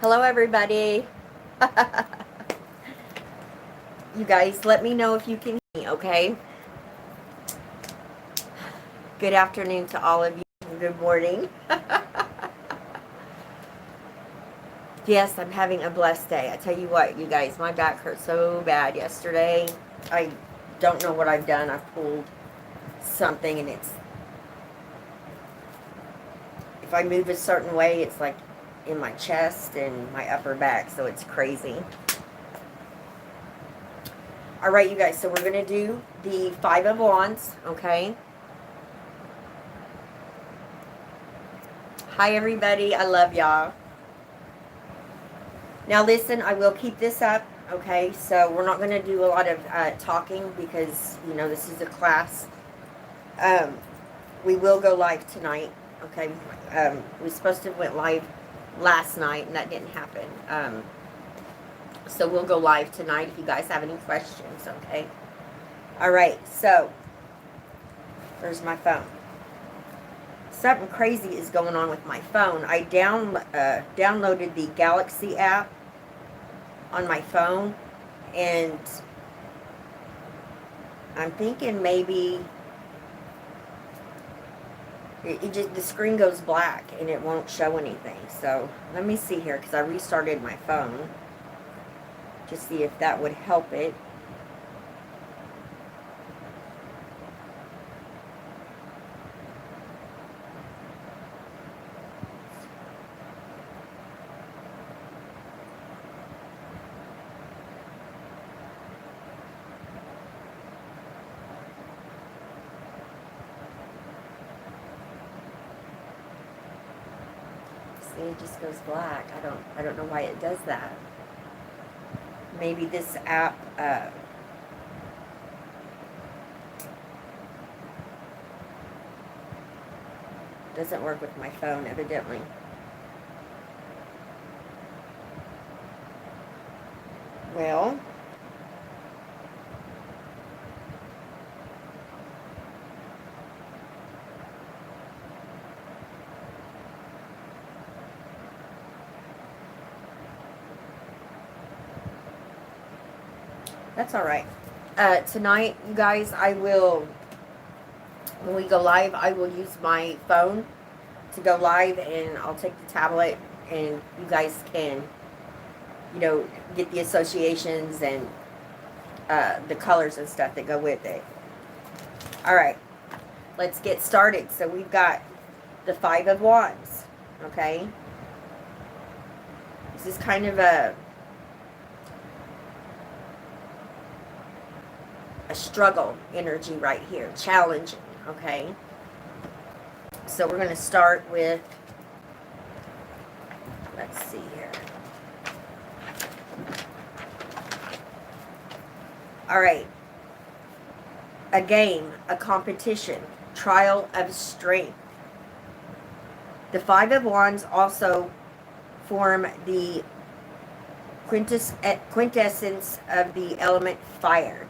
Hello, everybody. You guys, let me know if you can hear me, okay? Good afternoon to all of you. Good morning. Yes, I'm having a blessed day. I tell you what, you guys, my back hurt so bad yesterday. I don't know what I've done. I've pulled something, and it's... if I move a certain way, it's like in my chest and my upper back, so it's crazy. All right, you guys, so we're going to do the Five of Wands, okay? Hi, everybody. I love y'all. Now, listen, I will keep this up, okay? So we're not going to do a lot of talking because, you know, this is a class. We will go live tonight, okay? We were supposed to have went live last night, and that didn't happen. So we'll go live tonight if you guys have any questions, okay? All right, so there's my phone. Something crazy is going on with my phone. I downloaded the Galaxy app on my phone, and I'm thinking maybe it just, the screen goes black and it won't show anything. So let me see here, because I restarted my phone to see if that would help it. See, it just goes black. I don't know why it does that. Maybe this app doesn't work with my phone, evidently. Well, that's all right. Tonight, you guys, I will, when we go live, I will use my phone to go live, and I'll take the tablet, and you guys can, you know, get the associations and the colors and stuff that go with it. All right, let's get started. So we've got the Five of Wands, okay? This is kind of a struggle energy right here, challenging, okay? So we're going to start with, let's see here. All right. A game, a competition, trial of strength. The Five of Wands also form the quintessence of the element fire.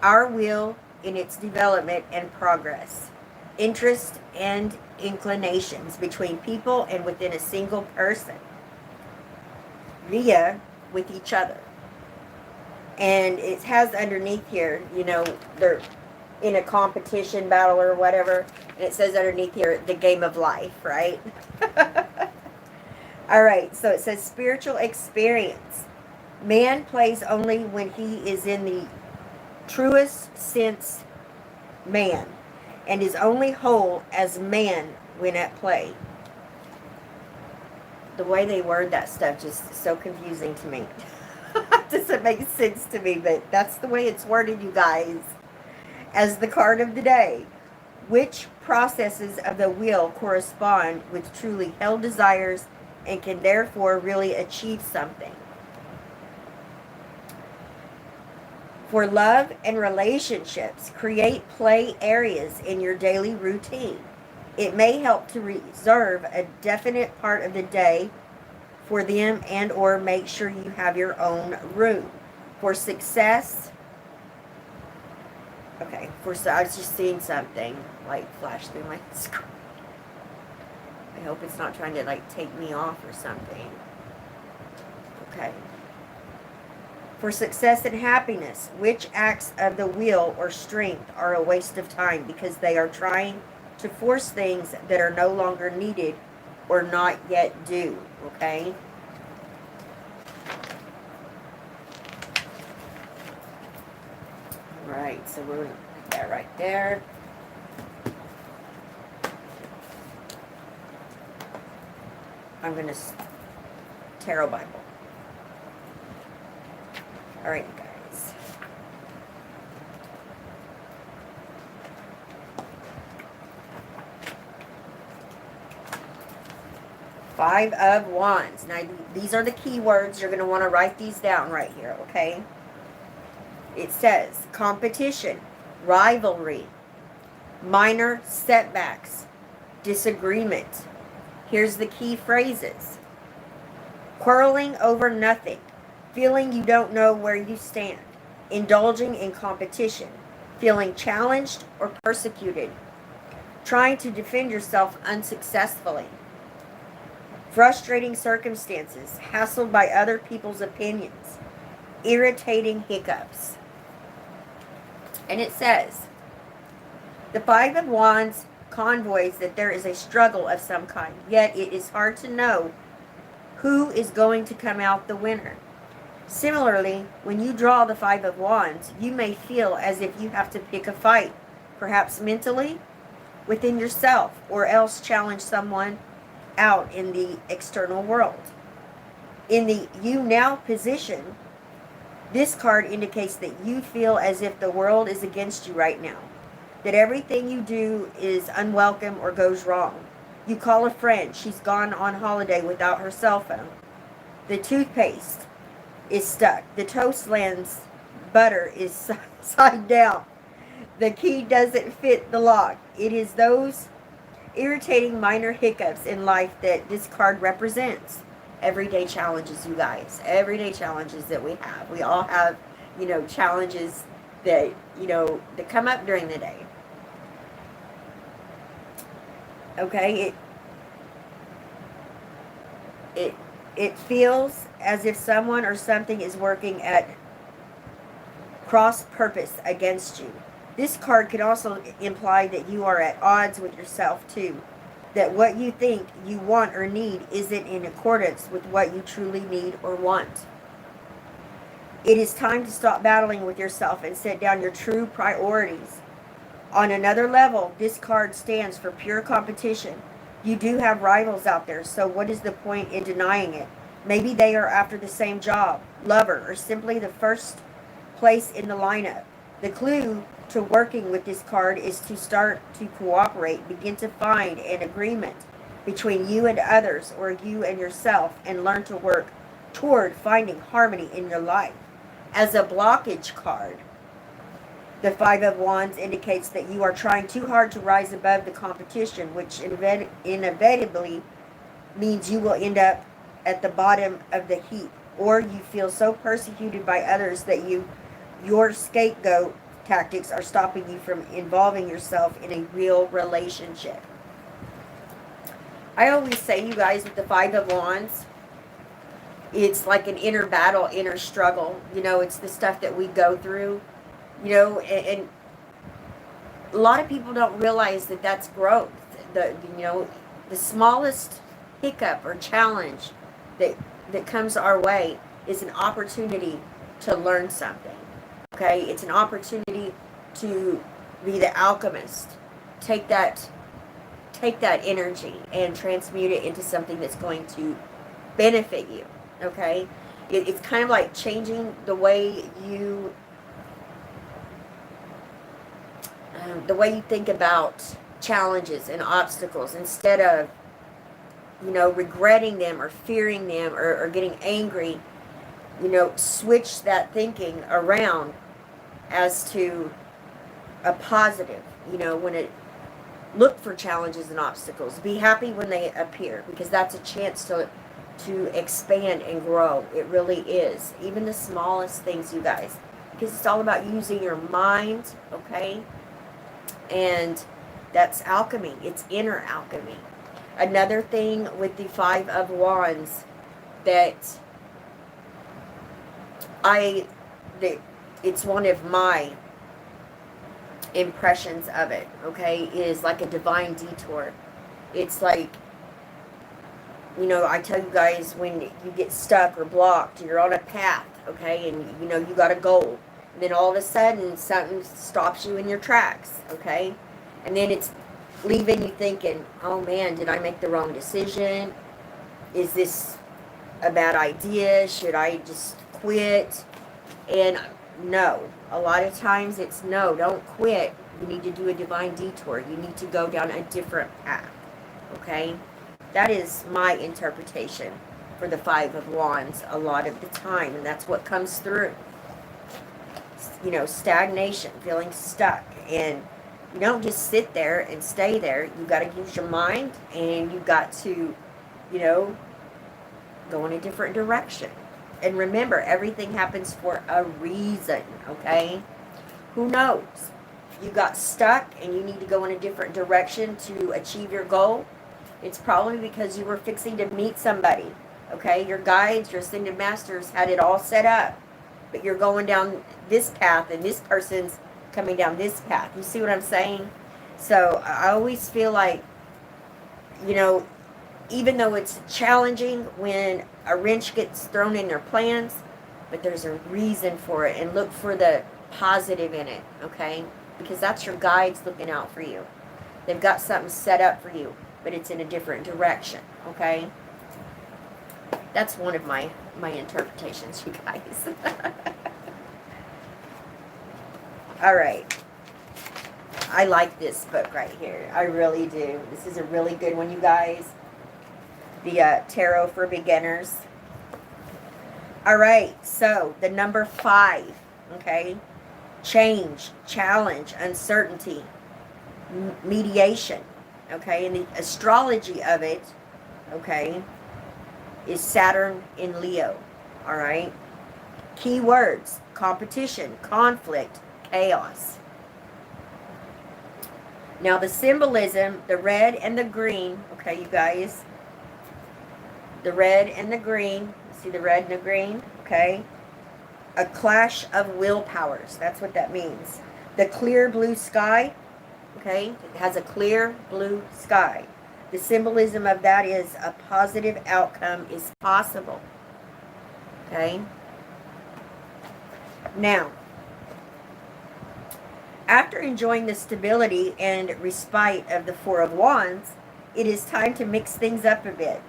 Our will in its development and progress. Interest and inclinations between people and within a single person. Via with each other. And it has underneath here, you know, they're in a competition battle or whatever. And it says underneath here, the game of life, right? All right, so it says spiritual experience. Man plays only when he is in the truest sense man, and is only whole as man when at play. The way they word that stuff just is so confusing to me. Doesn't make sense to me, but that's the way it's worded, you guys. As the card of the day, which processes of the will correspond with truly held desires and can therefore really achieve something. For love and relationships, create play areas in your daily routine. It may help to reserve a definite part of the day for them, and or make sure you have your own room. For success, okay, I was just seeing something like flash through my screen. I hope it's not trying to like take me off or something. Okay. For success and happiness, which acts of the will or strength are a waste of time because they are trying to force things that are no longer needed or not yet due. Okay? Alright, so we're going to put that right there. I'm going to Tarot Bible. Alright, you guys. Five of Wands. Now, these are the key words. You're going to want to write these down right here, okay? It says competition, rivalry, minor setbacks, disagreement. Here's the key phrases. Quarreling over nothing, feeling you don't know where you stand, indulging in competition, feeling challenged or persecuted, trying to defend yourself unsuccessfully, frustrating circumstances, hassled by other people's opinions, irritating hiccups. And it says, the Five of Wands convoys that there is a struggle of some kind, yet it is hard to know who is going to come out the winner. Similarly, when you draw the Five of Wands, you may feel as if you have to pick a fight, perhaps mentally, within yourself, or else challenge someone out in the external world. In the you now position, this card indicates that you feel as if the world is against you right now, that everything you do is unwelcome or goes wrong. You call a friend, she's gone on holiday without her cell phone. The toothpaste is stuck. The toast lands butter is side down. The key doesn't fit the lock. It is those irritating minor hiccups in life that this card represents. Everyday challenges, you guys. Everyday challenges that we have. We all have, challenges that, that come up during the day. Okay, it feels as if someone or something is working at cross purpose against you. This card could also imply that you are at odds with yourself too. That what you think you want or need isn't in accordance with what you truly need or want. It is time to stop battling with yourself and set down your true priorities. On another level, this card stands for pure competition. You do have rivals out there, so what is the point in denying it? Maybe they are after the same job, lover, or simply the first place in the lineup. The clue to working with this card is to start to cooperate, begin to find an agreement between you and others or you and yourself, and learn to work toward finding harmony in your life. As a blockage card, the Five of Wands indicates that you are trying too hard to rise above the competition, which inevitably means you will end up at the bottom of the heap, or you feel so persecuted by others that your scapegoat tactics are stopping you from involving yourself in a real relationship. I always say, you guys, with the Five of Wands, it's like an inner battle, inner struggle. It's the stuff that we go through, and a lot of people don't realize that that's growth. The smallest hiccup or challenge that comes our way is an opportunity to learn something. Okay, it's an opportunity to be the alchemist. Take that energy and transmute it into something that's going to benefit you. Okay, it's kind of like changing the way you think about challenges and obstacles. Instead of regretting them or fearing them or getting angry, switch that thinking around as to a positive. When it look for challenges and obstacles, be happy when they appear, because that's a chance to expand and grow. It really is. Even the smallest things, you guys, because it's all about using your mind. Okay, and that's alchemy. It's inner alchemy. Another thing with the Five of Wands that it's one of my impressions of it, okay, is like a divine detour. It's like, you know, I tell you guys, when you get stuck or blocked, you're on a path, okay, and you know you got a goal, and then all of a sudden something stops you in your tracks, okay, and then it's leaving you thinking, oh man, did I make the wrong decision? Is this a bad idea? Should I just quit? And no, a lot of times it's no, don't quit. You need to do a divine detour. You need to go down a different path, okay? That is my interpretation for the Five of Wands a lot of the time, and that's what comes through. You know, stagnation, feeling stuck, and you don't just sit there and stay there. You got to use your mind, and you got to, you know, go in a different direction. And remember, everything happens for a reason, okay? Who knows? You got stuck and you need to go in a different direction to achieve your goal. It's probably because you were fixing to meet somebody, okay? Your guides, your ascended masters had it all set up, but you're going down this path and this person's coming down this path. You see what I'm saying? So I always feel like, you know, even though it's challenging when a wrench gets thrown in their plans, but there's a reason for it, and look for the positive in it, okay? Because that's your guides looking out for you. They've got something set up for you, but it's in a different direction, okay? That's one of my interpretations, you guys. All right. I like this book right here. I really do. This is a really good one, you guys. The Tarot for Beginners. All right, so the number 5, okay? Change, challenge, uncertainty, mediation, okay? And the astrology of it, okay, is Saturn in Leo, all right? Key words: competition, conflict, chaos. Now the symbolism, the red and the green, okay, you guys? The red and the green. See the red and the green? Okay. A clash of willpowers. That's what that means. The clear blue sky. Okay. It has a clear blue sky. The symbolism of that is a positive outcome is possible. Okay. Now, after enjoying the stability and respite of the Four of Wands, it is time to mix things up a bit.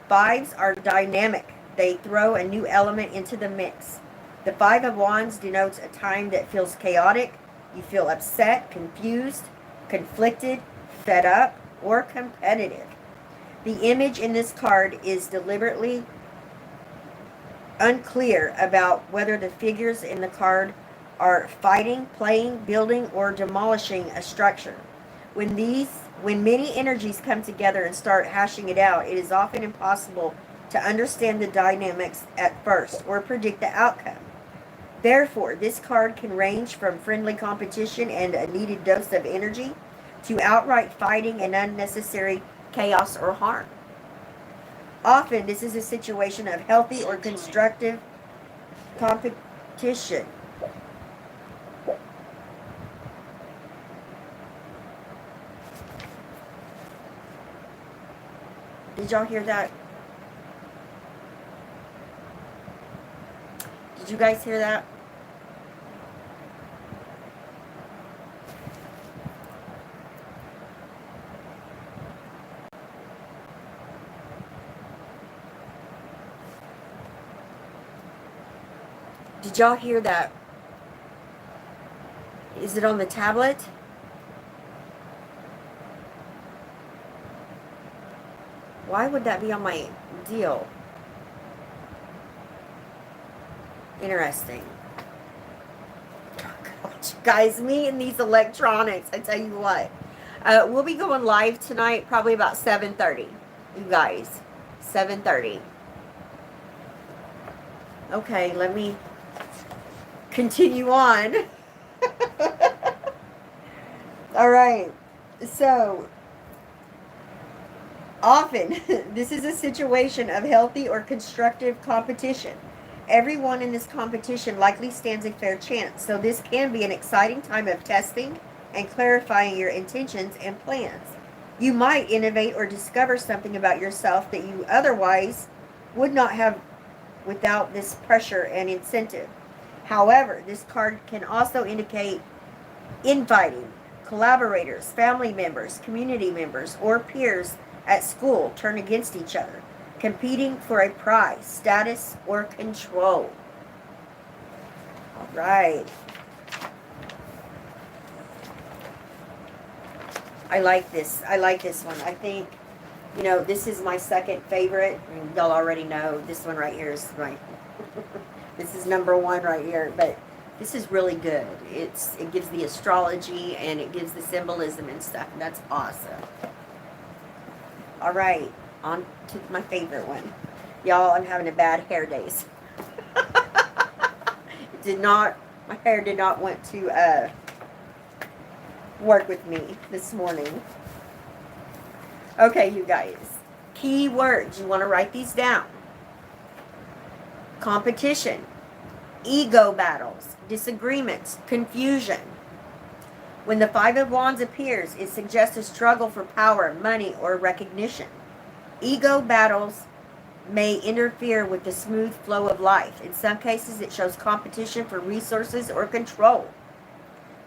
Fives are dynamic. They throw a new element into the mix. The Five of Wands denotes a time that feels chaotic. You feel upset, confused, conflicted, fed up, or competitive. The image in this card is deliberately unclear about whether the figures in the card are fighting, playing, building, or demolishing a structure. When many energies come together and start hashing it out, it is often impossible to understand the dynamics at first or predict the outcome. Therefore, this card can range from friendly competition and a needed dose of energy to outright fighting and unnecessary chaos or harm. Often, this is a situation of healthy or constructive competition. Did y'all hear that? Did you guys hear that? Did y'all hear that? Is it on the tablet? Why would that be on my deal? Interesting. Gosh, guys, me and these electronics, I tell you what. We'll be going live tonight, probably about 7:30. You guys, 7:30. Okay, let me continue on. All right. So, often, this is a situation of healthy or constructive competition. Everyone in this competition likely stands a fair chance, so this can be an exciting time of testing and clarifying your intentions and plans. You might innovate or discover something about yourself that you otherwise would not have without this pressure and incentive. However, this card can also indicate inviting collaborators, family members, community members, or peers at school turn against each other, competing for a prize, status, or control. All right. I like this. I like this one. I think, you know, this is my second favorite. And y'all already know this one right here is my, this is number one right here. But this is really good. It gives the astrology and it gives the symbolism and stuff. And that's awesome. All right. On to my favorite one. Y'all, I'm having a bad hair days. My hair did not want to work with me this morning. Okay, you guys. Key words. You want to write these down. Competition. Ego battles. Disagreements. Confusion. When the Five of Wands appears, it suggests a struggle for power, money, or recognition. Ego battles may interfere with the smooth flow of life. In some cases, it shows competition for resources or control.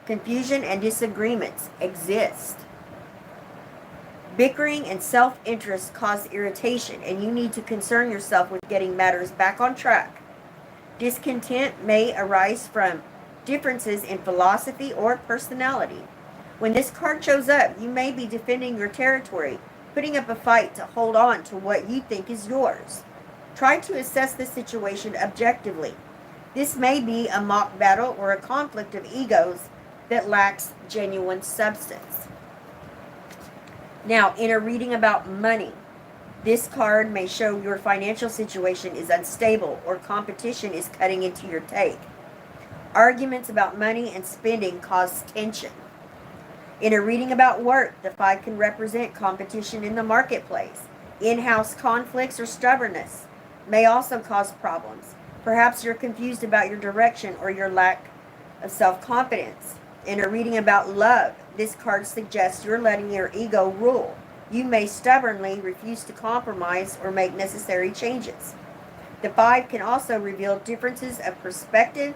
Confusion and disagreements exist. Bickering and self-interest cause irritation, and you need to concern yourself with getting matters back on track. Discontent may arise from differences in philosophy or personality. When this card shows up, you may be defending your territory, putting up a fight to hold on to what you think is yours. Try to assess the situation objectively. This may be a mock battle or a conflict of egos that lacks genuine substance. Now, in a reading about money, this card may show your financial situation is unstable or competition is cutting into your take. Arguments about money and spending cause tension. In a reading about work, the five can represent competition in the marketplace. In-house conflicts or stubbornness may also cause problems. Perhaps you're confused about your direction or your lack of self-confidence. In a reading about love, this card suggests you're letting your ego rule. You may stubbornly refuse to compromise or make necessary changes. The five can also reveal differences of perspective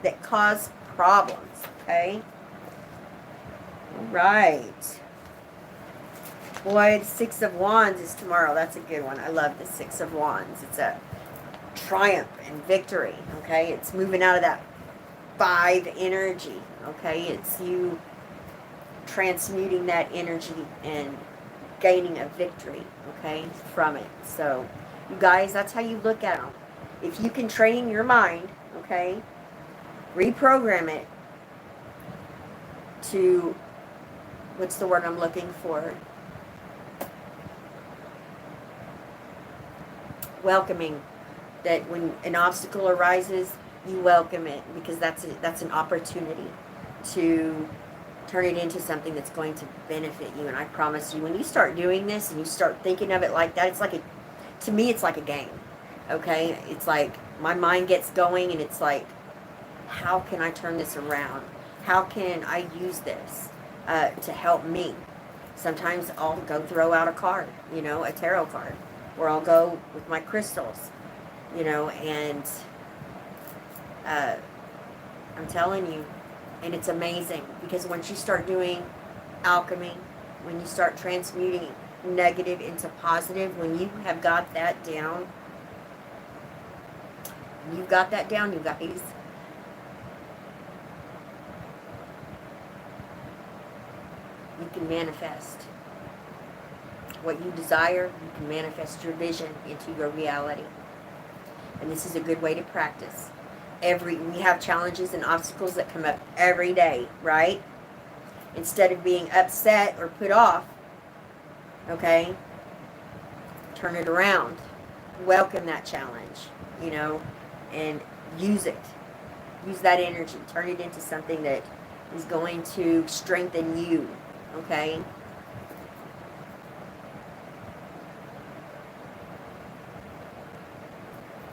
that cause problems, okay? Right. Boy, the Six of Wands is tomorrow. That's a good one. I love the Six of Wands. It's a triumph and victory, okay? It's moving out of that five energy, okay? It's you transmuting that energy and gaining a victory, okay, from it. So, you guys, that's how you look at them. If you can train your mind, okay, reprogram it to, what's the word I'm looking for? Welcoming. That when an obstacle arises, you welcome it, because that's an opportunity to turn it into something that's going to benefit you. And I promise you, when you start doing this and you start thinking of it like that, it's like to me, it's like a game. Okay? It's like my mind gets going and it's like, how can I turn this around? How can I use this to help me? Sometimes I'll go throw out a card, you know, a tarot card, or I'll go with my crystals, you know, and I'm telling you, and it's amazing, because once you start doing alchemy, when you start transmuting negative into positive, when you have got that down, you guys, you can manifest what you desire. You can manifest your vision into your reality. And this is a good way to practice. We have challenges and obstacles that come up every day, right? Instead of being upset or put off, okay, turn it around. Welcome that challenge, you know, and use it. Use that energy. Turn it into something that is going to strengthen you, okay?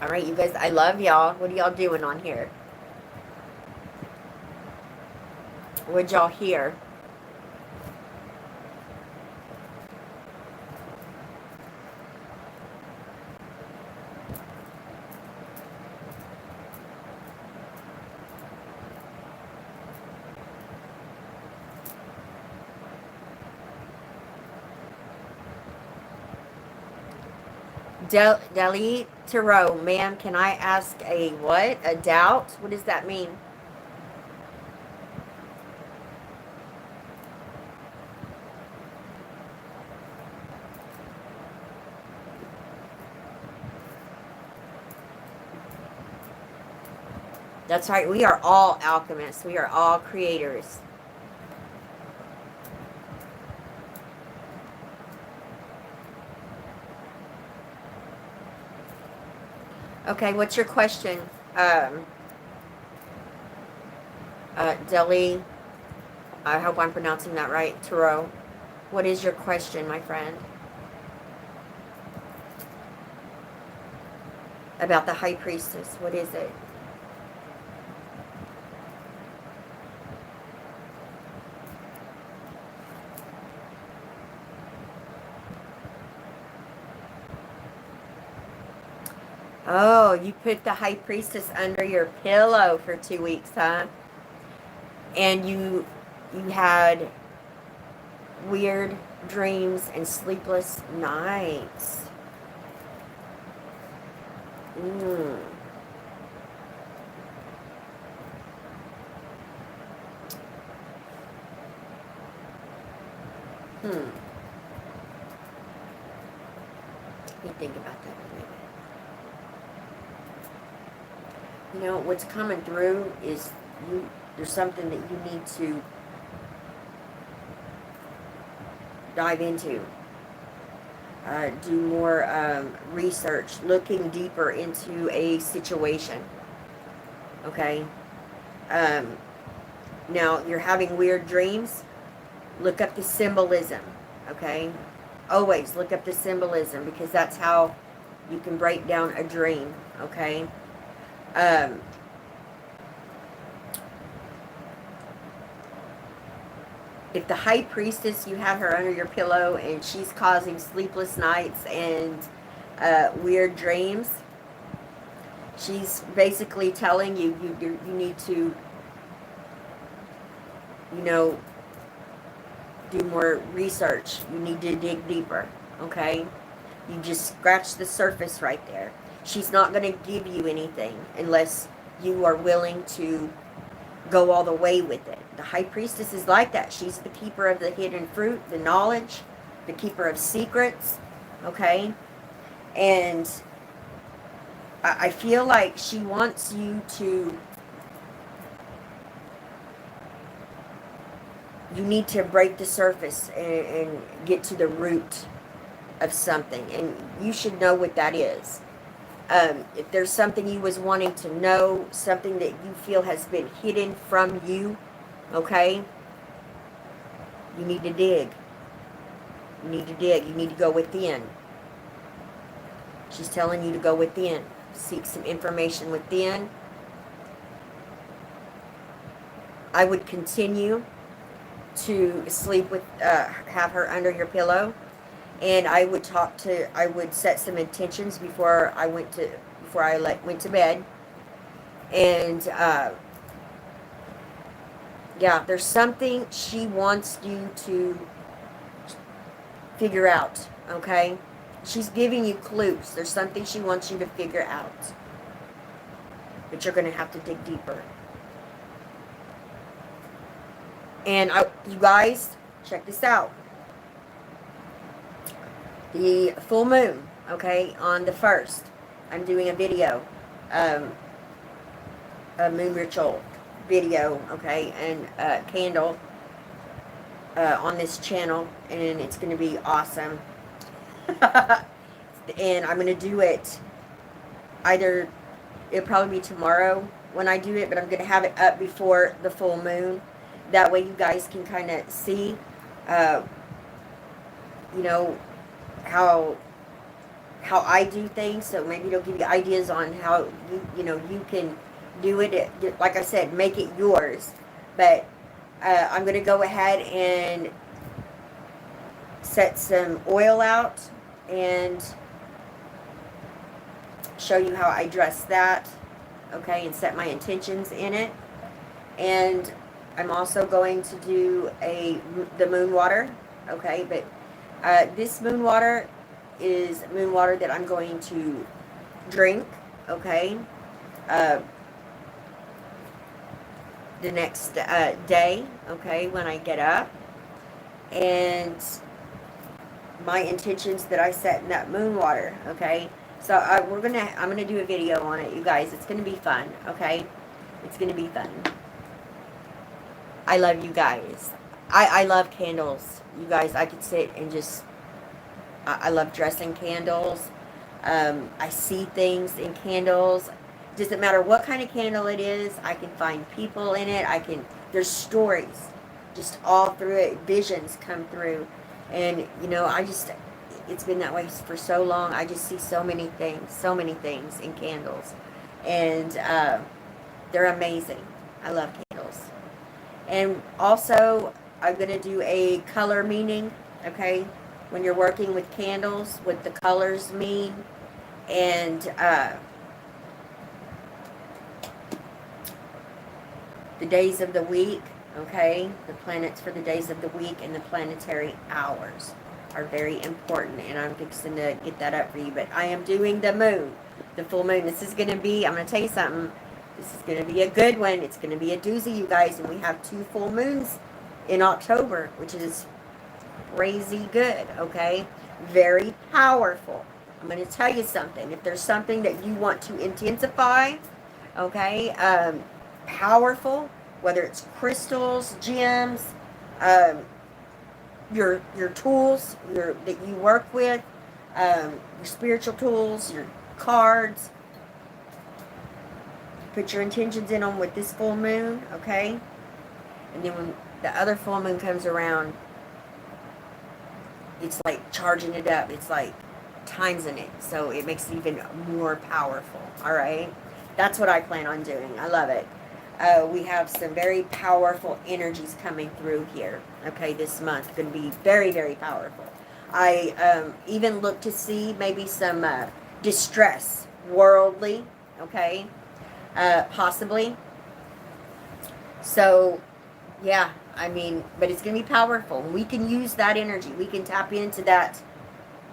All right, you guys, I love y'all. What are y'all doing on here? What'd y'all hear? Delete Tarot, ma'am, can I ask a what? A doubt? What does that mean? That's right. We are all alchemists. We are all creators. Okay, what's your question? Deli, I hope I'm pronouncing that right. Tarot. What is your question, my friend? About the High Priestess. What is it? Oh, you put the High Priestess under your pillow for 2 weeks, huh? And you had weird dreams and sleepless nights. Mm. Let me think about that a minute. You know, what's coming through is there's something that you need to dive into. Do more research, looking deeper into a situation. Okay? Now, you're having weird dreams. Look up the symbolism. Okay? Always look up the symbolism, because that's how you can break down a dream. Okay? If the High Priestess, you had her under your pillow and she's causing sleepless nights and weird dreams, she's basically telling you you need to, you know, do more research. You need to dig deeper, okay? You just scratch the surface right there. She's not going to give you anything unless you are willing to go all the way with it. The High Priestess is like that. She's the keeper of the hidden fruit, the knowledge, the keeper of secrets, okay? And I feel like she wants you to, you need to break the surface and get to the root of something. And you should know what that is. If there's something you was wanting to know, something that you feel has been hidden from you, okay, you need to dig. You need to dig. You need to go within. She's telling you to go within. Seek some information within. I would continue to sleep with, have her under your pillow. And I would I would set some intentions before I went to bed. And, yeah, there's something she wants you to figure out, okay? She's giving you clues. There's something she wants you to figure out. But you're going to have to dig deeper. And you guys, check this out. The full moon, okay, on the 1st, I'm doing a video, a moon ritual video, okay, and candle on this channel, and it's going to be awesome. And I'm going to do it either, it'll probably be tomorrow when I do it, but I'm going to have it up before the full moon. That way you guys can kind of see, you know, how how I do things. So maybe it'll give you ideas on how you can do it. Like I said, make it yours. But I'm going to go ahead and set some oil out and show you how I dress that, okay, and set my intentions in it. And I'm also going to do the moon water, okay, but this moon water is moon water that I'm going to drink, okay, the next day, okay, when I get up. And my intentions that I set in that moon water, okay. So I'm gonna do a video on it, you guys. It's gonna be fun, okay. It's gonna be fun. I love you guys. I love candles, you guys. I could sit and just I love dressing candles. I see things in candles. Doesn't matter what kind of candle it is. I can find people in it. There's stories just all through it. Visions come through. And, it's been that way for so long. I just see so many things in candles. And they're amazing. I love candles. And also, I'm going to do a color meaning, okay? When you're working with candles, what the colors mean. And the days of the week, okay? The planets for the days of the week and the planetary hours are very important. And I'm fixing to get that up for you. But I am doing the moon, the full moon. This is going to be, I'm going to tell you something. This is going to be a good one. It's going to be a doozy, you guys. And we have 2 full moons in October, which is crazy good, okay? Very powerful. I'm going to tell you something. If there's something that you want to intensify, okay, powerful, whether it's crystals, gems, your tools that you work with, your spiritual tools, your cards, put your intentions in them with this full moon, okay? And then when the other full moon comes around, it's like charging it up. It's like timesing it. So it makes it even more powerful, all right? That's what I plan on doing. I love it. We have some very powerful energies coming through here, okay, this month. Going to be very, very powerful. I even look to see maybe some distress, worldly, okay, possibly. So, yeah, I mean, but it's going to be powerful. We can use that energy. We can tap into that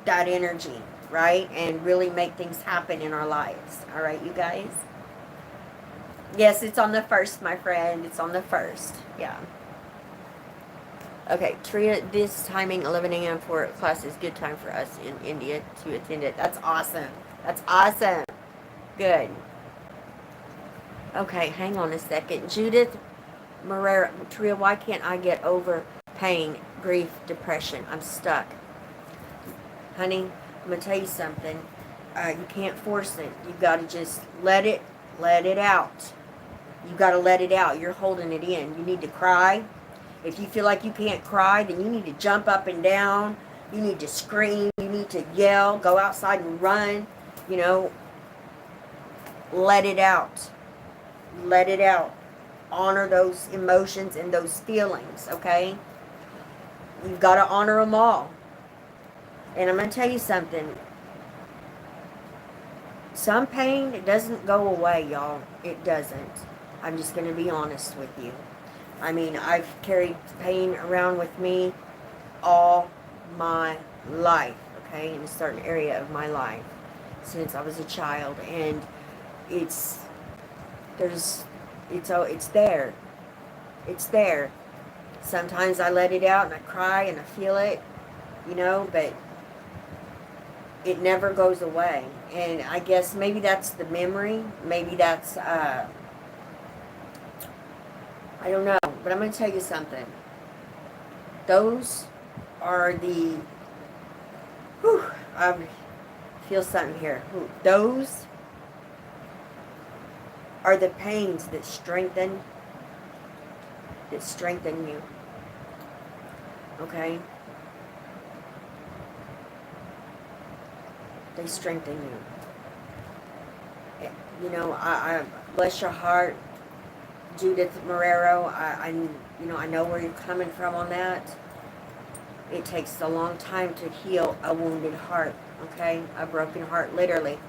energy, right, and really make things happen in our lives. All right, you guys? Yes, it's on the 1st, my friend. It's on the 1st. Yeah. Okay, Tria, this timing, 11 a.m. for class is good time for us in India to attend it. That's awesome. That's awesome. Good. Okay, hang on a second. Judith Marrera, Tria, why can't I get over pain, grief, depression? I'm stuck. Honey, I'm going to tell you something. You can't force it. You got to just let it out. You got to let it out. You're holding it in. You need to cry. If you feel like you can't cry, then you need to jump up and down. You need to scream. You need to yell. Go outside and run. Let it out. Let it out. Honor those emotions and those feelings, okay? You've got to honor them all. And I'm going to tell you something. Some pain, it doesn't go away, y'all. It doesn't. I'm just going to be honest with you. I mean, I've carried pain around with me all my life, okay, in a certain area of my life since I was a child. And it's there. It's there. Sometimes I let it out and I cry and I feel it, but it never goes away. And I guess maybe that's the memory. Maybe that's, I don't know. But I'm going to tell you something. Those are the, I feel something here. Those are the pains that strengthen you. Okay? They strengthen you. You know, I bless your heart, Judith Marrero. You know, I know where you're coming from on that. It takes a long time to heal a wounded heart, okay? A broken heart, literally.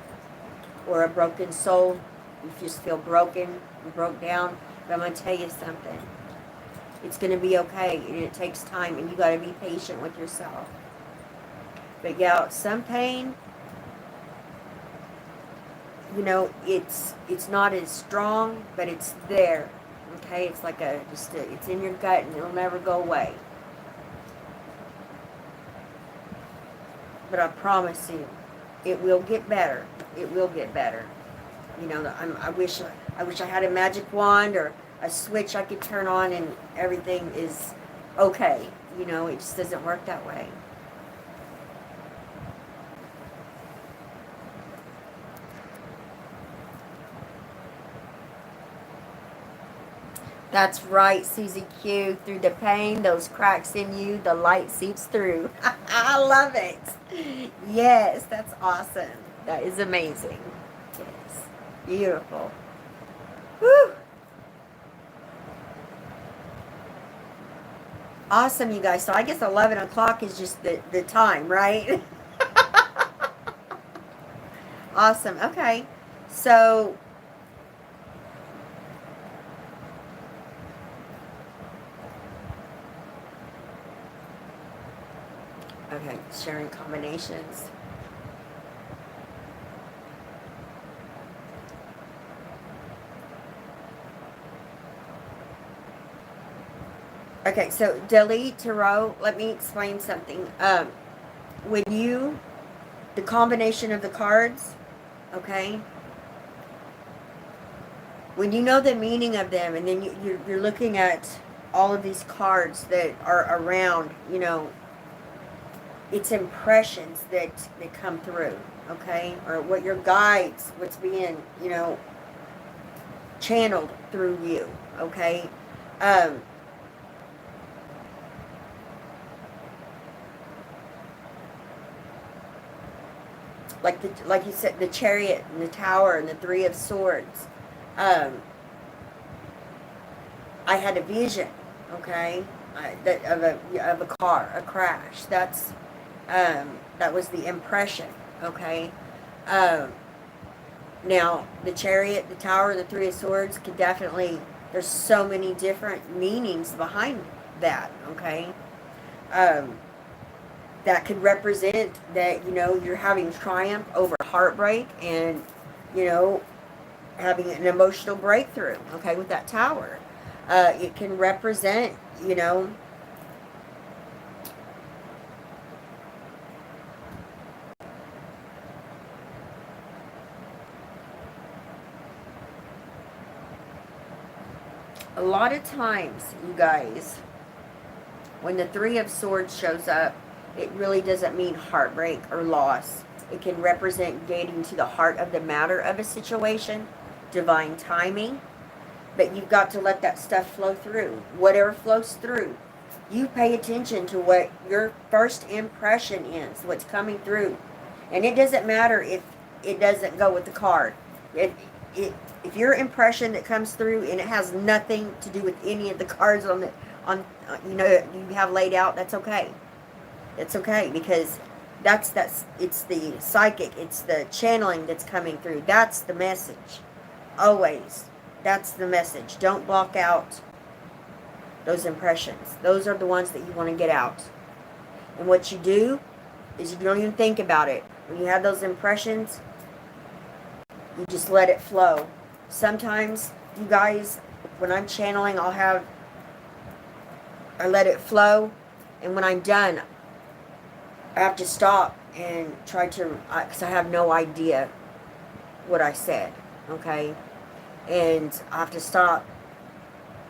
Or a broken soul. You just feel broken, and broke down. But I'm going to tell you something. It's going to be okay, and it takes time, and you got to be patient with yourself. But yeah, some pain, you know, it's not as strong, but it's there, okay? It's like it's in your gut, and it'll never go away. But I promise you, it will get better. It will get better. You know, I wish I had a magic wand or a switch I could turn on and everything is okay. You know, it just doesn't work that way. That's right, Susie Q. Through the pain, those cracks in you, the light seeps through. I love it. Yes, that's awesome. That is amazing. Yes. Beautiful. Woo! Awesome, you guys. So I guess 11 o'clock is just the time, right? Awesome. Okay. So... okay, sharing combinations. Okay, so delete tarot. Let me explain something. When the combination of the cards, okay, when you know the meaning of them, and then you're looking at all of these cards that are around, you know, it's impressions that come through, okay, or what your guides, what's being, you know, channeled through you, okay. Like you said, the Chariot and the Tower and the Three of Swords. I had a vision, okay, of a car, a crash. That was the impression, okay. Now the Chariot, the Tower, the Three of Swords could definitely. There's so many different meanings behind that, okay. That could represent that, you know, you're having triumph over heartbreak and, you know, having an emotional breakthrough, okay, with that Tower. It can represent, you know, a lot of times, you guys, when the Three of Swords shows up, it really doesn't mean heartbreak or loss. It can represent getting to the heart of the matter of a situation, divine timing. But you've got to let that stuff flow through. Whatever flows through. You pay attention to what your first impression is, what's coming through. And it doesn't matter if it doesn't go with the card. If your impression that comes through and it has nothing to do with any of the cards on you know, you have laid out, that's okay. It's okay, because it's the psychic, it's the channeling that's coming through. That's the message. Always. That's the message. Don't block out those impressions. Those are the ones that you want to get out. And what you do is you don't even think about it. When you have those impressions, you just let it flow. Sometimes, you guys, when I'm channeling, I let it flow, and when I'm done, I have to stop and try to, because I have no idea what I said, okay? And I have to stop,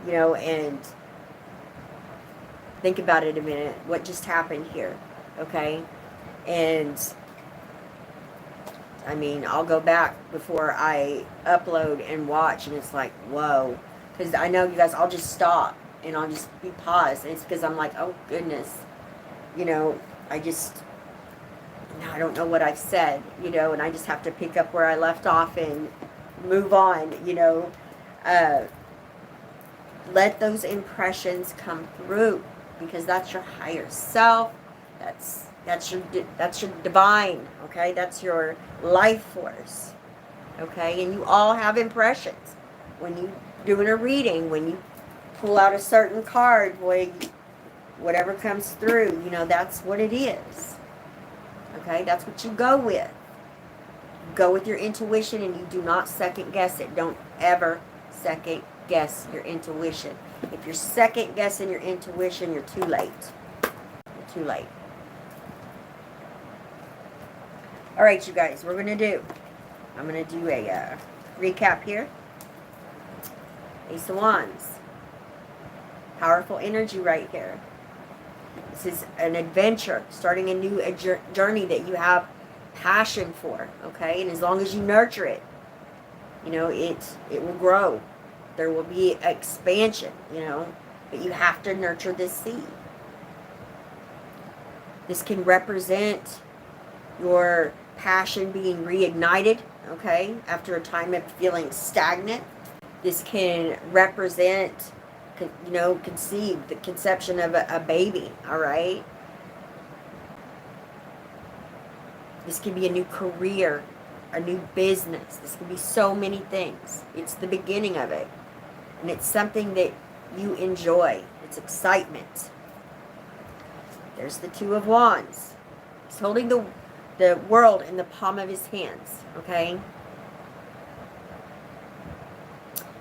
you know, and think about it a minute. What just happened here, okay? And, I mean, I'll go back before I upload and watch, and it's like, whoa. Because I know, you guys, I'll just stop, and I'll just be paused. And it's because I'm like, oh, goodness. You know, Now I don't know what I've said, you know, and I just have to pick up where I left off and move on, you know. Let those impressions come through, because that's your higher self. That's your divine, okay? That's your life force, okay? And you all have impressions. When you doing a reading, when you pull out a certain card, boy, whatever comes through, you know, that's what it is. Okay? That's what you go with. Go with your intuition, and you do not second guess it. Don't ever second guess your intuition. If you're second guessing your intuition, you're too late. You're too late. All right, you guys, I'm going to do a recap here. Ace of Wands. Powerful energy right here. This is an adventure, starting a new journey that you have passion for, okay? And as long as you nurture it, you know, it will grow. There will be expansion, you know, but you have to nurture this seed. This can represent your passion being reignited, okay, after a time of feeling stagnant. This can represent, you know, the conception of a baby, all right? This can be a new career, a new business. This can be so many things. It's the beginning of it. And it's something that you enjoy. It's excitement. There's the Two of Wands. He's holding the world in the palm of his hands, okay?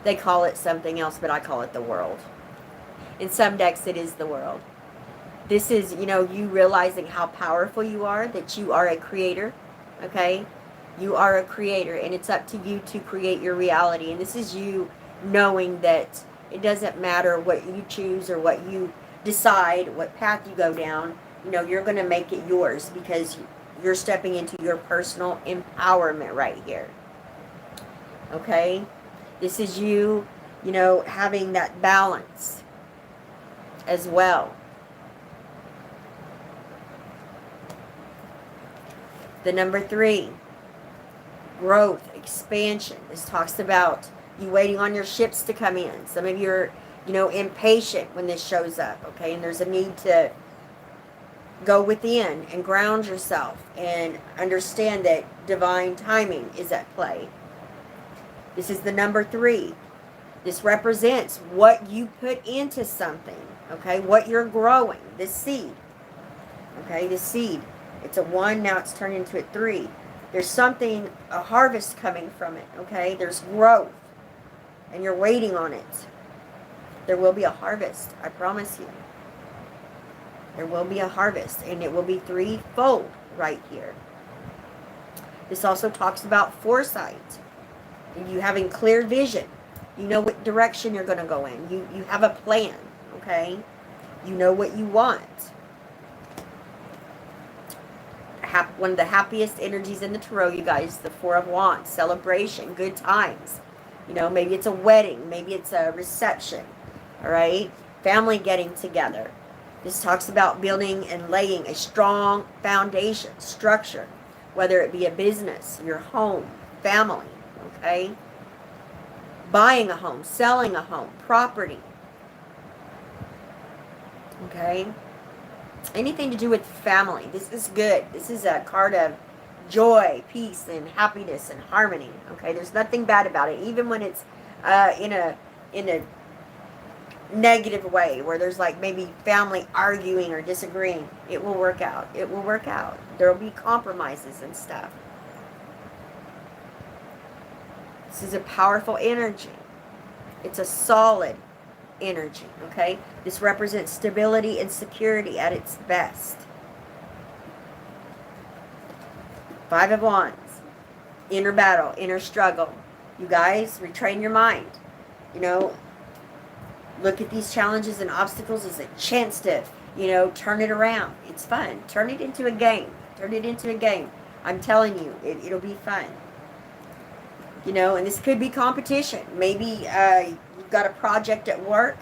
They call it something else, but I call it the world. In some decks, it is the world. This is, you know, you realizing how powerful you are, that you are a creator, okay? You are a creator, and it's up to you to create your reality. And this is you knowing that it doesn't matter what you choose or what you decide, what path you go down. You know, you're going to make it yours, because you're stepping into your personal empowerment right here, okay? This is you, you know, having that balance as well. The number 3, growth, expansion. This talks about you waiting on your ships to come in. Some of you are, you know, impatient when this shows up, okay? And there's a need to go within and ground yourself and understand that divine timing is at play. This is the number 3. This represents what you put into something, okay? What you're growing, this seed, okay? This seed. It's a 1, now it's turned into a 3. There's something, a harvest coming from it, okay? There's growth, and you're waiting on it. There will be a harvest, I promise you. There will be a harvest, and it will be threefold right here. This also talks about foresight. You having clear vision. You know what direction you're going to go in. You have a plan, okay? You know what you want. One of the happiest energies in the tarot, you guys, the 4 of Wands. Celebration, good times. You know, maybe it's a wedding. Maybe it's a reception, all right? Family getting together. This talks about building and laying a strong foundation, structure, whether it be a business, your home, family, okay? Buying a home, selling a home, property, okay? Anything to do with family. This is good. This is a card of joy, peace, and happiness and harmony, okay? There's nothing bad about it, even when it's in a negative way, where there's like maybe family arguing or disagreeing. It will work out. It will work out. There will be compromises and stuff. This is a powerful energy. It's a solid energy, okay? This represents stability and security at its best. 5 of Wands. Inner battle, inner struggle. You guys, retrain your mind. You know, look at these challenges and obstacles as a chance to, you know, turn it around. It's fun. Turn it into a game. Turn it into a game. I'm telling you, it'll be fun. You know, and this could be competition. Maybe you've got a project at work,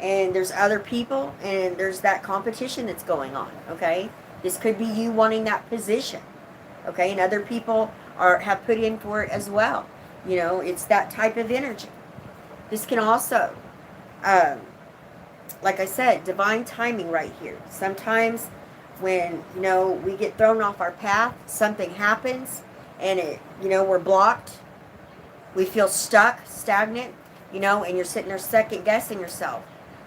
and there's other people, and there's that competition that's going on, okay? This could be you wanting that position, Okay, and other people have put in for it as well. You know, it's that type of energy. This can also, like I said, divine timing right here. Sometimes when, you know, we get thrown off our path, something happens, and we're blocked. We feel stuck, stagnant, and you're sitting there second guessing yourself.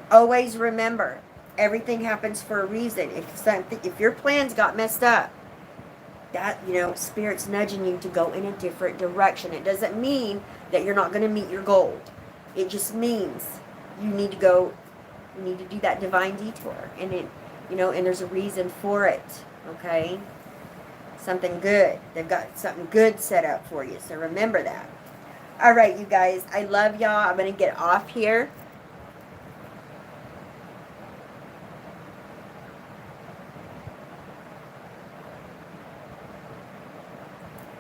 Always remember, everything happens for a reason. If your plans got messed up, that, Spirit's nudging you to go in a different direction. It doesn't mean that you're not going to meet your goal. It just means you need to go, you need to do that divine detour. And and there's a reason for it, okay? Something good. They've got something good set up for you, so remember that. All right, you guys, I love y'all. I'm going to get off here.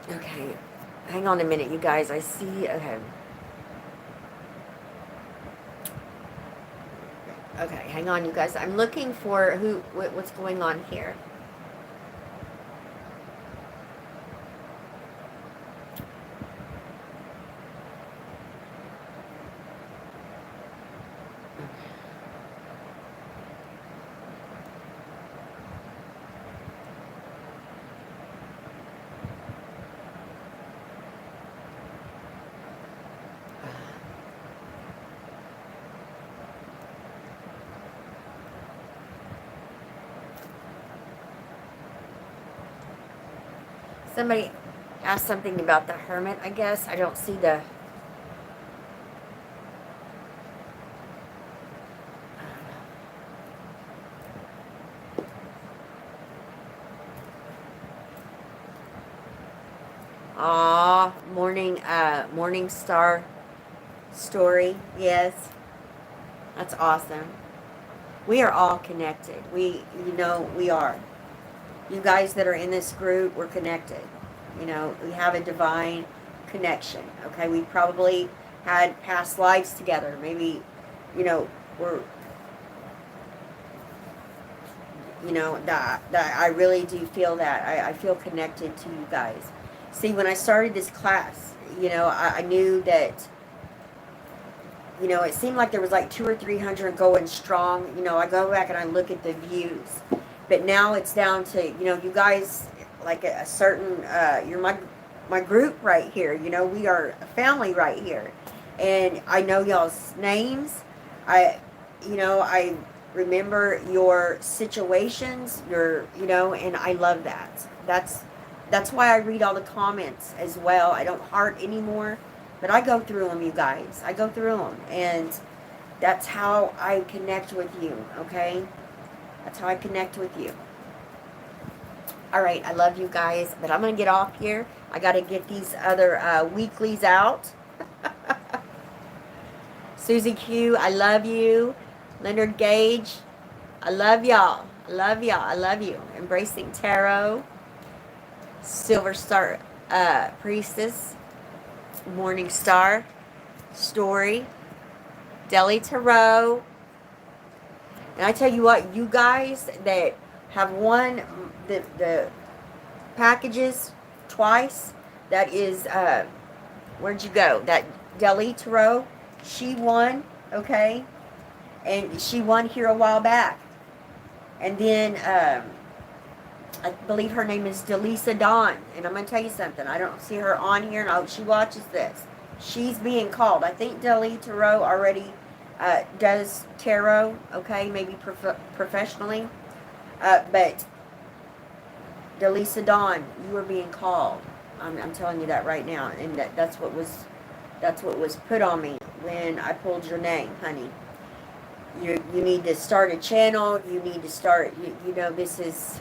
Okay, hang on a minute, you guys. I see, okay. Okay, hang on, you guys. I'm looking for what's going on here. Somebody asked something about the Hermit, I guess. I don't see the... Aw, morning star story. Yes. That's awesome. We are all connected. We are. You guys that are in this group, we're connected. We have a divine connection. Okay, we probably had past lives together. Maybe, we're, that I really do feel that. I feel connected to you guys. See, when I started this class, I knew that, it seemed like there was like 200 or 300 going strong. I go back and I look at the views. But now it's down to, you guys, like a certain, you're my group right here. We are a family right here. And I know y'all's names. I remember your situations, and I love that. That's why I read all the comments as well. I don't heart anymore, but I go through them, you guys. I go through them. And that's how I connect with you, okay? That's how I connect with you. All right, I love you guys, but I'm going to get off here. I got to get these other weeklies out. Susie Q, I love you. Leonard Gage, I love y'all. I love y'all. I love you. Embracing Tarot. Silver Star Priestess. Morning Star Story. Delhi Tarot. And I tell you what, you guys that have won the packages twice, that is, where'd you go? That Delhi Tarot, she won, okay? And she won here a while back. And then, I believe her name is Delisa Dawn. And I'm going to tell you something. I don't see her on here, and I hope she watches this. She's being called. I think Delhi Tarot already... does tarot, okay, maybe professionally, but Delisa Dawn, you are being called. I'm telling you that right now, and that's what was put on me when I pulled your name, honey. You need to start a channel. You need to start. This is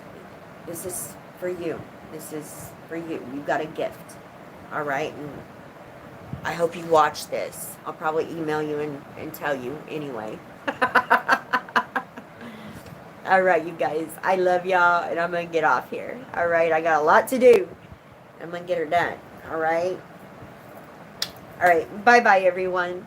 for you. This is for you. You got a gift, all right. And I hope you watch this. I'll probably email you and tell you anyway. All right, you guys. I love y'all, and I'm going to get off here. All right, I got a lot to do. I'm going to get her done. All right? All right, bye-bye, everyone.